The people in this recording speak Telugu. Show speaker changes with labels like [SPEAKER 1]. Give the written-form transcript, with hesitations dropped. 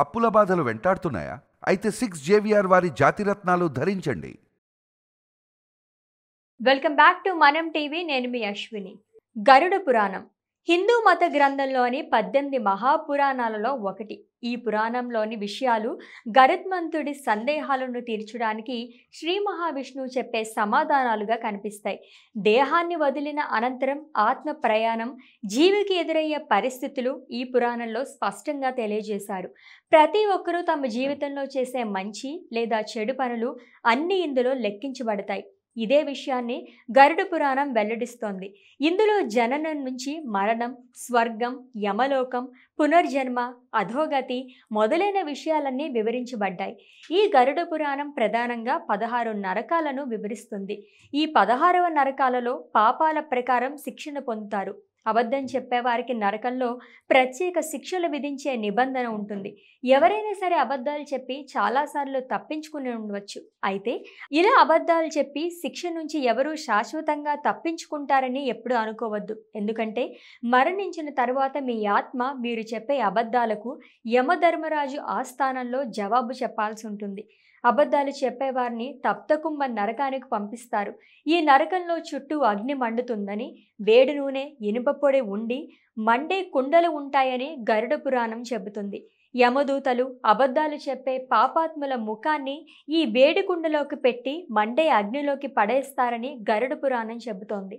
[SPEAKER 1] అప్పుల బాధలు వెంటాడుతున్నాయా? అయితే 6 JVR వారి జాతిరత్నాలు ధరించండి.
[SPEAKER 2] వెల్కమ్ బ్యాక్ టు మనం టీవీ. నేను మీ అశ్విని. గరుడ పురాణం హిందూ మత గ్రంథంలోని 18 మహాపురాణాలలో ఒకటి. ఈ పురాణంలోని విషయాలు గరుత్మంతుడి సందేహాలను తీర్చడానికి శ్రీ మహావిష్ణువు చెప్పే సమాధానాలుగా కనిపిస్తాయి. దేహాన్ని వదిలిన అనంతరం ఆత్మ ప్రయాణం, జీవికి ఎదురయ్యే పరిస్థితులు ఈ పురాణంలో స్పష్టంగా తెలియజేశారు. ప్రతి ఒక్కరూ తమ జీవితంలో చేసే మంచి లేదా చెడు పనులు అన్నీ ఇందులో లెక్కించబడతాయి. ఇదే విషయాన్ని గరుడ పురాణం వెల్లడిస్తోంది. ఇందులో జననం నుంచి మరణం, స్వర్గం, యమలోకం, పునర్జన్మ, అధోగతి మొదలైన విషయాలన్నీ వివరించబడ్డాయి. ఈ గరుడ పురాణం ప్రధానంగా 16 నరకాలను వివరిస్తుంది. ఈ 16వ నరకాలలో పాపాల ప్రకారం శిక్షణ పొందుతారు. అబద్ధం చెప్పేవారికి నరకంలో ప్రత్యేక శిక్షలు విధించే నిబంధన ఉంటుంది. ఎవరైనా సరే అబద్ధాలు చెప్పి చాలాసార్లు తప్పించుకుని ఉండవచ్చు. అయితే ఇలా అబద్ధాలు చెప్పి శిక్ష నుంచి ఎవరూ శాశ్వతంగా తప్పించుకుంటారని ఎప్పుడు అనుకోవద్దు. ఎందుకంటే మరణించిన తర్వాత మీ ఆత్మ మీరు చెప్పే అబద్ధాలకు యమధర్మరాజు ఆస్థానంలో జవాబు చెప్పాల్సి ఉంటుంది. అబద్ధాలు చెప్పేవారిని తప్తకుంభ నరకానికి పంపిస్తారు. ఈ నరకంలో చుట్టూ అగ్ని మండుతుందని, వేడి నూనె, ఇనుప పొడి ఉండి మండే కుండలు ఉంటాయని గరుడ పురాణం చెబుతుంది. యమదూతలు అబద్ధాలు చెప్పే పాపాత్ముల ముఖాన్ని ఈ వేడి కుండలోకి పెట్టి మండే అగ్నిలోకి పడేస్తారని గరుడ పురాణం చెబుతోంది.